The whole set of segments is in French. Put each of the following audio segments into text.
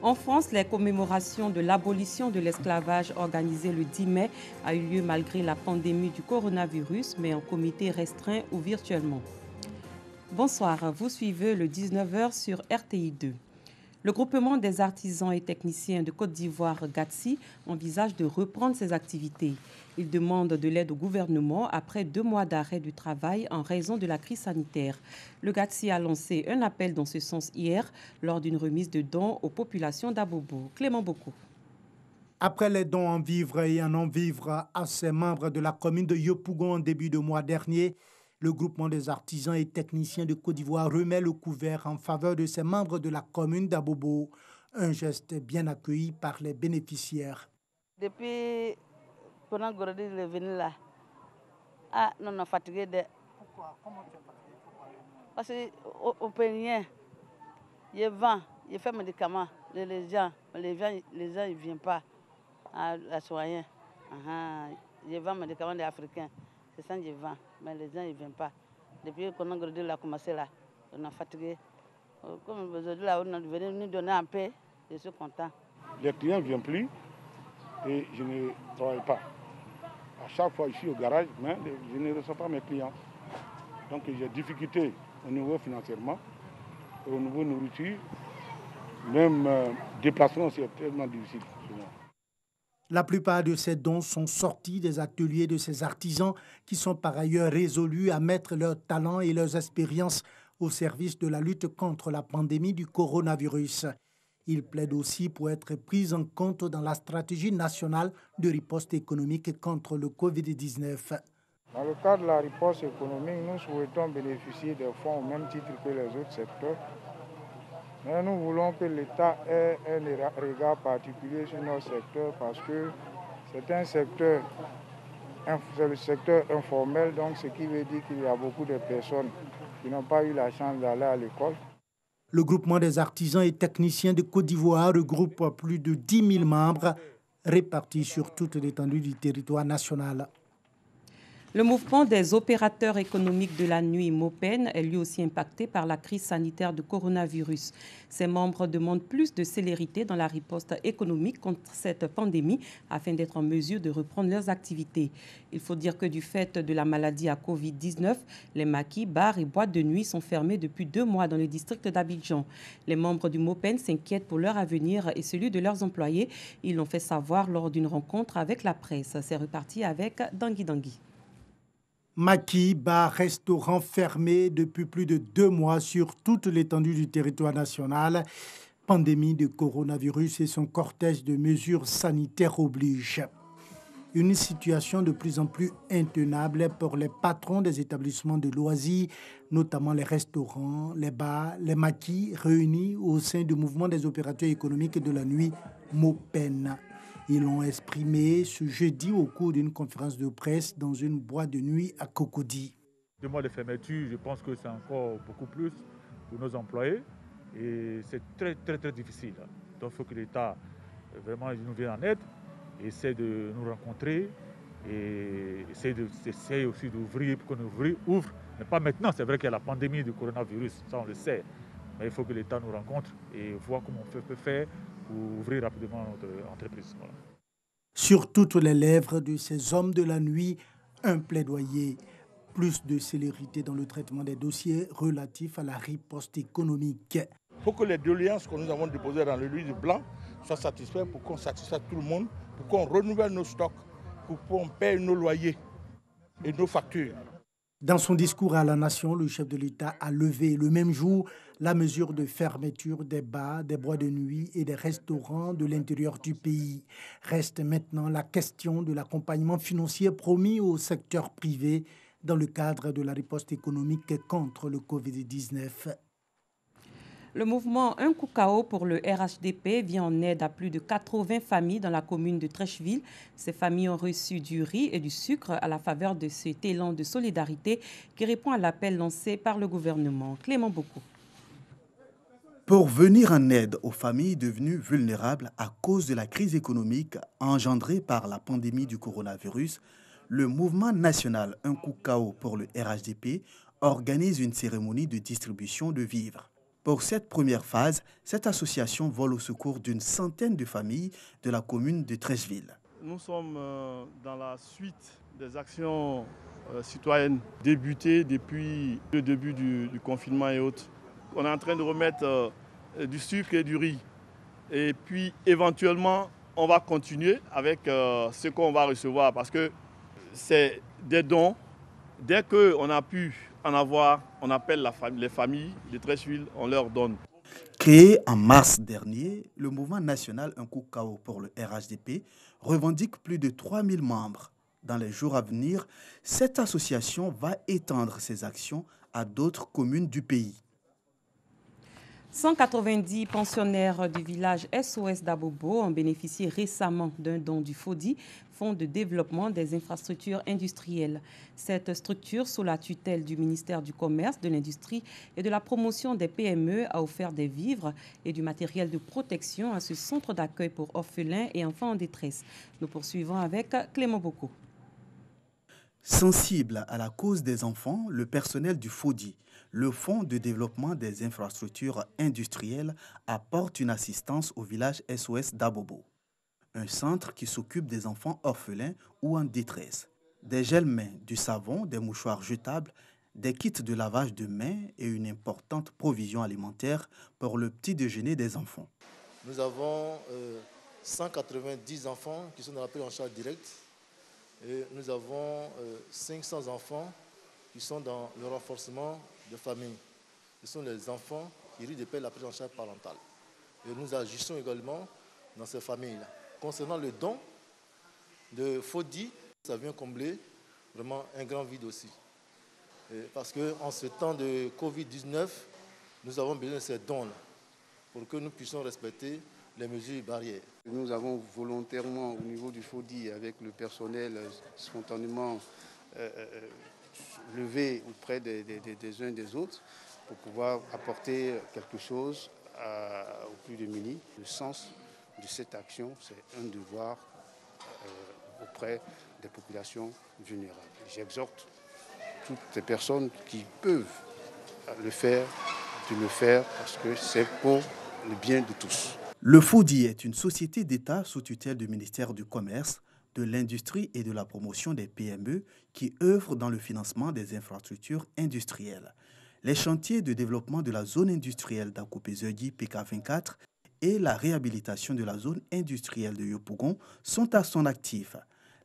En France, les commémorations de l'abolition de l'esclavage organisées le 10 mai a eu lieu malgré la pandémie du coronavirus, mais en comité restreint ou virtuellement. Bonsoir, vous suivez le 19h sur RTI 2. Le groupement des artisans et techniciens de Côte d'Ivoire, GATSI, envisage de reprendre ses activités. Il demande de l'aide au gouvernement après 2 mois d'arrêt du travail en raison de la crise sanitaire. Le GATSI a lancé un appel dans ce sens hier lors d'une remise de dons aux populations d'Abobo. Clément Bocou. Après les dons en vivres et en non-vivres à ses membres de la commune de Yopougon en début de mois dernier, le groupement des artisans et techniciens de Côte d'Ivoire remet le couvert en faveur de ses membres de la commune d'Abobo. Un geste bien accueilli par les bénéficiaires. Depuis qu'on a Gorodi est venu là, on est fatigué de... Pourquoi? Comment tu es fatigué? Parce qu'on ne peut rien. Il vend, il fait médicaments. Les gens ils ne viennent pas à soigner. Je vends médicaments des Africains. C'est ça que je vends. Mais les gens ils ne viennent pas. Depuis qu'on a Gorodi a commencé là, on est fatigué. Comme aujourd'hui, là, on est venu nous donner un peu, je suis content. Les clients ne viennent plus et je ne travaille pas. À chaque fois, je suis au garage, mais je ne reçois pas mes clients. Donc j'ai des difficultés au niveau financièrement, au niveau nourriture, même déplacement, c'est tellement difficile pour moi. La plupart de ces dons sont sortis des ateliers de ces artisans qui sont par ailleurs résolus à mettre leurs talents et leurs expériences au service de la lutte contre la pandémie du coronavirus. Ils plaident aussi pour être pris en compte dans la stratégie nationale de riposte économique contre le Covid-19. Dans le cadre de la riposte économique, nous souhaitons bénéficier des fonds au même titre que les autres secteurs. Mais nous voulons que l'État ait un regard particulier sur notre secteur parce que c'est le secteur informel, donc ce qui veut dire qu'il y a beaucoup de personnes qui n'ont pas eu la chance d'aller à l'école. Le groupement des artisans et techniciens de Côte d'Ivoire regroupe plus de 10 000 membres répartis sur toute l'étendue du territoire national. Le mouvement des opérateurs économiques de la nuit, MOPEN, est lui aussi impacté par la crise sanitaire du coronavirus. Ses membres demandent plus de célérité dans la riposte économique contre cette pandémie afin d'être en mesure de reprendre leurs activités. Il faut dire que du fait de la maladie à Covid-19, les maquis, bars et boîtes de nuit sont fermés depuis 2 mois dans le district d'Abidjan. Les membres du MOPEN s'inquiètent pour leur avenir et celui de leurs employés. Ils l'ont fait savoir lors d'une rencontre avec la presse. C'est reparti avec Dangui Dangui. Maquis, bars, restaurants fermés depuis plus de 2 mois sur toute l'étendue du territoire national. Pandémie de coronavirus et son cortège de mesures sanitaires oblige. Une situation de plus en plus intenable pour les patrons des établissements de loisirs, notamment les restaurants, les bars, les maquis réunis au sein du mouvement des opérateurs économiques de la nuit, MOPEN. Ils l'ont exprimé ce jeudi au cours d'une conférence de presse dans une boîte de nuit à Cocody. 2 mois de fermeture, je pense que c'est encore beaucoup plus pour nos employés et c'est très difficile. Donc il faut que l'État vraiment nous vienne en aide, essaie de nous rencontrer et essaie aussi d'ouvrir pour qu'on ouvre, mais pas maintenant. C'est vrai qu'il y a la pandémie du coronavirus, ça on le sait, mais il faut que l'État nous rencontre et voir comment on peut faire pour ouvrir rapidement notre entreprise. Voilà. Sur toutes les lèvres de ces hommes de la nuit, un plaidoyer. Plus de célérité dans le traitement des dossiers relatifs à la riposte économique. Il faut que les doléances que nous avons déposées dans le livre blanc soient satisfaites pour qu'on satisfasse tout le monde, pour qu'on renouvelle nos stocks, pour qu'on paye nos loyers et nos factures. Dans son discours à la nation, le chef de l'État a levé le même jour la mesure de fermeture des bars, des boîtes de nuit et des restaurants de l'intérieur du pays. Reste maintenant la question de l'accompagnement financier promis au secteur privé dans le cadre de la riposte économique contre le Covid-19. Le mouvement Un coup KO pour le RHDP vient en aide à plus de 80 familles dans la commune de Trècheville. Ces familles ont reçu du riz et du sucre à la faveur de cet élan de solidarité qui répond à l'appel lancé par le gouvernement. Clément Bocou. Pour venir en aide aux familles devenues vulnérables à cause de la crise économique engendrée par la pandémie du coronavirus, le mouvement national Un coup KO pour le RHDP organise une cérémonie de distribution de vivres. Pour cette première phase, cette association vole au secours d'une centaine de familles de la commune de Treichville. Nous sommes dans la suite des actions citoyennes débutées depuis le début du confinement et autres. On est en train de remettre du sucre et du riz. Et puis éventuellement, on va continuer avec ce qu'on va recevoir parce que c'est des dons. Dès qu'on a pu en avoir, on appelle les familles de Treichville, on leur donne. Créé en mars dernier, le mouvement national Un coup KO pour le RHDP revendique plus de 3000 membres. Dans les jours à venir, cette association va étendre ses actions à d'autres communes du pays. 190 pensionnaires du village SOS d'Abobo ont bénéficié récemment d'un don du FODI, Fonds de développement des infrastructures industrielles. Cette structure, sous la tutelle du ministère du Commerce, de l'Industrie et de la promotion des PME, a offert des vivres et du matériel de protection à ce centre d'accueil pour orphelins et enfants en détresse. Nous poursuivons avec Clément Boko. Sensible à la cause des enfants, le personnel du FODI, le Fonds de développement des infrastructures industrielles, apporte une assistance au village SOS d'Abobo, un centre qui s'occupe des enfants orphelins ou en détresse. Des gels-mains, du savon, des mouchoirs jetables, des kits de lavage de mains et une importante provision alimentaire pour le petit déjeuner des enfants. Nous avons 190 enfants qui sont dans la prise en charge directe. Et nous avons 500 enfants qui sont dans le renforcement de famille. Ce sont les enfants qui risquent de payer la prise en charge parentale. Et nous agissons également dans ces familles-là. Concernant le don de FODI, ça vient combler vraiment un grand vide aussi. Parce qu'en ce temps de Covid-19, nous avons besoin de ces dons-là pour que nous puissions respecter les mesures barrières. Nous avons volontairement, au niveau du FODI, avec le personnel spontanément levé auprès des uns et des autres pour pouvoir apporter quelque chose aux plus démunis. Le sens de cette action, c'est un devoir auprès des populations vulnérables. J'exhorte toutes les personnes qui peuvent le faire, de le faire parce que c'est pour le bien de tous. Le FODI est une société d'État sous tutelle du ministère du Commerce, de l'Industrie et de la promotion des PME qui œuvre dans le financement des infrastructures industrielles. Les chantiers de développement de la zone industrielle d'Akopé-Zeugi PK24 et la réhabilitation de la zone industrielle de Yopougon sont à son actif.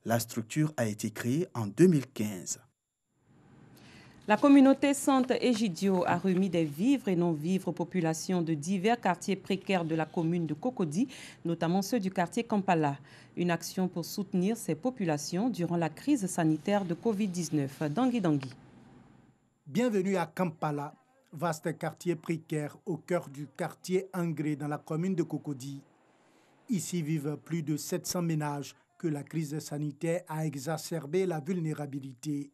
La structure a été créée en 2015. La communauté Sante Egidio a remis des vivres et non-vivres aux populations de divers quartiers précaires de la commune de Cocody, notamment ceux du quartier Kampala. Une action pour soutenir ces populations durant la crise sanitaire de Covid-19. Dangui. Bienvenue à Kampala, vaste quartier précaire au cœur du quartier Angré dans la commune de Cocody. Ici vivent plus de 700 ménages que la crise sanitaire a exacerbé la vulnérabilité.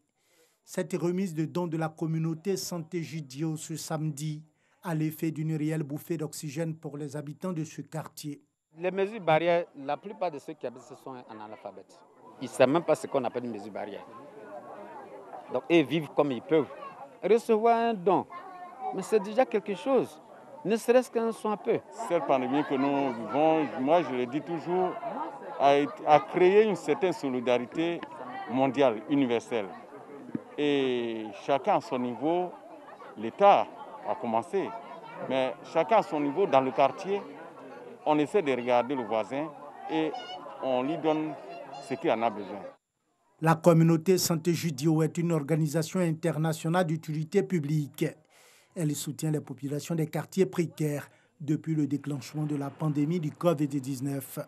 Cette remise de dons de la communauté Sante Egidio ce samedi a l'effet d'une réelle bouffée d'oxygène pour les habitants de ce quartier. Les mesures barrières, la plupart de ceux qui habitent ce sont analphabètes. Ils ne savent même pas ce qu'on appelle une mesure barrière. Donc ils vivent comme ils peuvent. Recevoir un don, mais c'est déjà quelque chose, ne serait-ce qu'un soin peu. Cette pandémie que nous vivons, moi je le dis toujours, a créé une certaine solidarité mondiale, universelle. Et chacun à son niveau, l'État a commencé, mais chacun à son niveau, dans le quartier, on essaie de regarder le voisin et on lui donne ce qu'il en a besoin. La communauté Sante Egidio est une organisation internationale d'utilité publique. Elle soutient les populations des quartiers précaires depuis le déclenchement de la pandémie du Covid-19.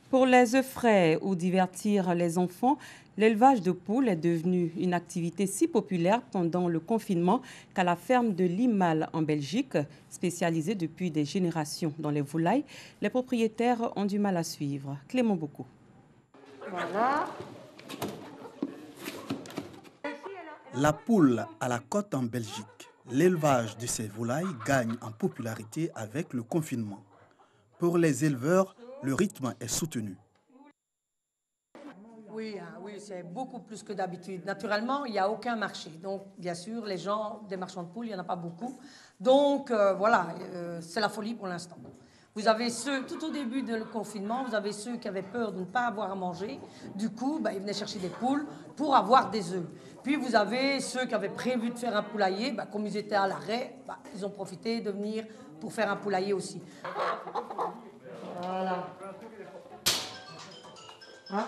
Pour les œufs frais ou divertir les enfants, l'élevage de poules est devenu une activité si populaire pendant le confinement qu'à la ferme de Limal en Belgique, spécialisée depuis des générations dans les volailles, les propriétaires ont du mal à suivre. Clément Boko. Voilà. La poule à la côte en Belgique. L'élevage de ces volailles gagne en popularité avec le confinement. Pour les éleveurs, le rythme est soutenu. Oui, c'est beaucoup plus que d'habitude. Naturellement, il n'y a aucun marché. Donc, bien sûr, les gens, des marchands de poules, il n'y en a pas beaucoup. Donc, voilà, c'est la folie pour l'instant. Vous avez ceux, tout au début du confinement, vous avez ceux qui avaient peur de ne pas avoir à manger. Du coup, ils venaient chercher des poules pour avoir des œufs. Puis, vous avez ceux qui avaient prévu de faire un poulailler. Comme ils étaient à l'arrêt, ils ont profité de venir pour faire un poulailler aussi. Voilà. Ah.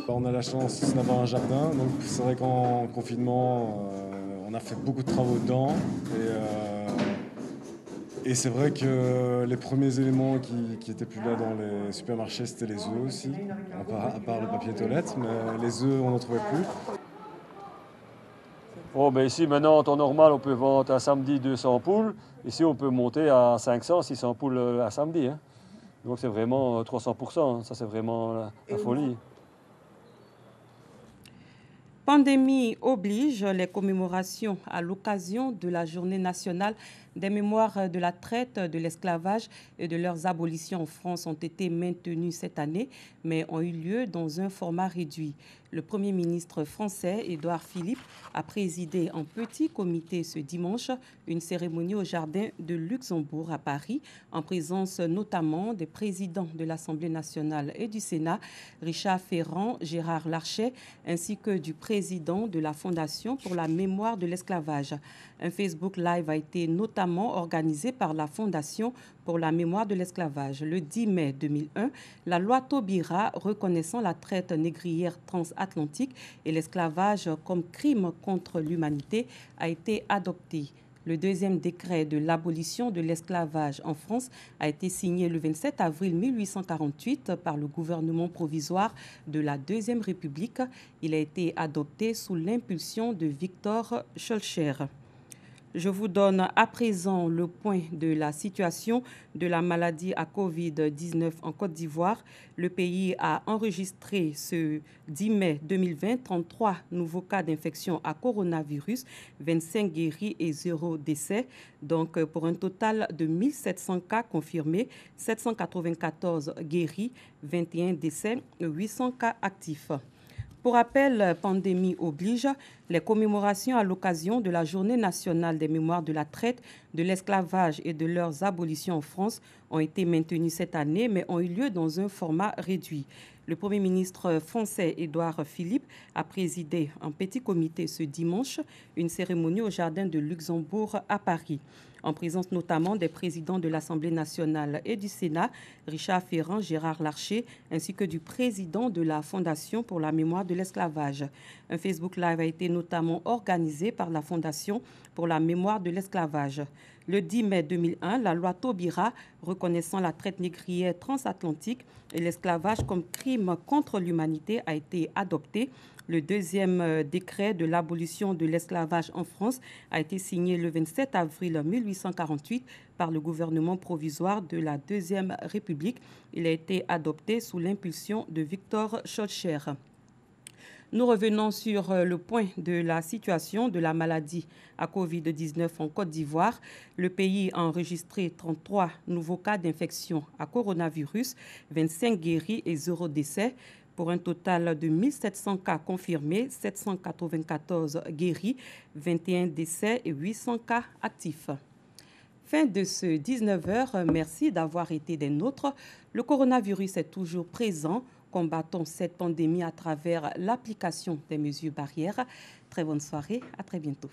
On a la chance d'avoir un jardin, donc c'est vrai qu'en confinement, on a fait beaucoup de travaux dedans. Et c'est vrai que les premiers éléments qui étaient plus là dans les supermarchés, c'était les œufs aussi, à part le papier toilette, mais les œufs, on n'en trouvait plus. Bon, ici, maintenant, en temps normal, on peut vendre un samedi 200 poules. Ici, on peut monter à 500, 600 poules un samedi. Hein. Donc, c'est vraiment 300%. Ça, c'est vraiment la folie. Pandémie oblige, les commémorations à l'occasion de la Journée nationale des mémoires de la traite, de l'esclavage et de leurs abolitions en France ont été maintenues cette année, mais ont eu lieu dans un format réduit. Le Premier ministre français, Édouard Philippe, a présidé en petit comité ce dimanche une cérémonie au Jardin de Luxembourg à Paris, en présence notamment des présidents de l'Assemblée nationale et du Sénat, Richard Ferrand, Gérard Larcher, ainsi que du président de la Fondation pour la mémoire de l'esclavage. Un Facebook Live a été notamment organisé par la Fondation pour la mémoire de l'esclavage. Le 10 mai 2001, la loi Taubira reconnaissant la traite négrière transatlantique et l'esclavage comme crime contre l'humanité a été adoptée. Le deuxième décret de l'abolition de l'esclavage en France a été signé le 27 avril 1848 par le gouvernement provisoire de la Deuxième République. Il a été adopté sous l'impulsion de Victor Schœlcher. Je vous donne à présent le point de la situation de la maladie à Covid-19 en Côte d'Ivoire. Le pays a enregistré ce 10 mai 2020 33 nouveaux cas d'infection à coronavirus, 25 guéris et 0 décès. Donc pour un total de 1700 cas confirmés, 794 guéris, 21 décès, 800 cas actifs. Pour rappel, pandémie oblige, les commémorations à l'occasion de la Journée nationale des mémoires de la traite, de l'esclavage et de leurs abolitions en France ont été maintenues cette année, mais ont eu lieu dans un format réduit. Le Premier ministre français, Édouard Philippe, a présidé en petit comité ce dimanche une cérémonie au Jardin de Luxembourg à Paris, en présence notamment des présidents de l'Assemblée nationale et du Sénat, Richard Ferrand, Gérard Larcher, ainsi que du président de la Fondation pour la mémoire de l'esclavage. Un Facebook Live a été notamment organisé par la Fondation pour la mémoire de l'esclavage. Le 10 mai 2001, la loi Taubira, reconnaissant la traite négrière transatlantique et l'esclavage comme crime contre l'humanité, a été adoptée. Le deuxième décret de l'abolition de l'esclavage en France a été signé le 27 avril 1848 par le gouvernement provisoire de la Deuxième République. Il a été adopté sous l'impulsion de Victor Schœlcher. Nous revenons sur le point de la situation de la maladie à Covid-19 en Côte d'Ivoire. Le pays a enregistré 33 nouveaux cas d'infection à coronavirus, 25 guéris et 0 décès, pour un total de 1700 cas confirmés, 794 guéris, 21 décès et 800 cas actifs. Fin de ce 19h. Merci d'avoir été des nôtres. Le coronavirus est toujours présent. Combattons cette pandémie à travers l'application des mesures barrières. Très bonne soirée, à très bientôt.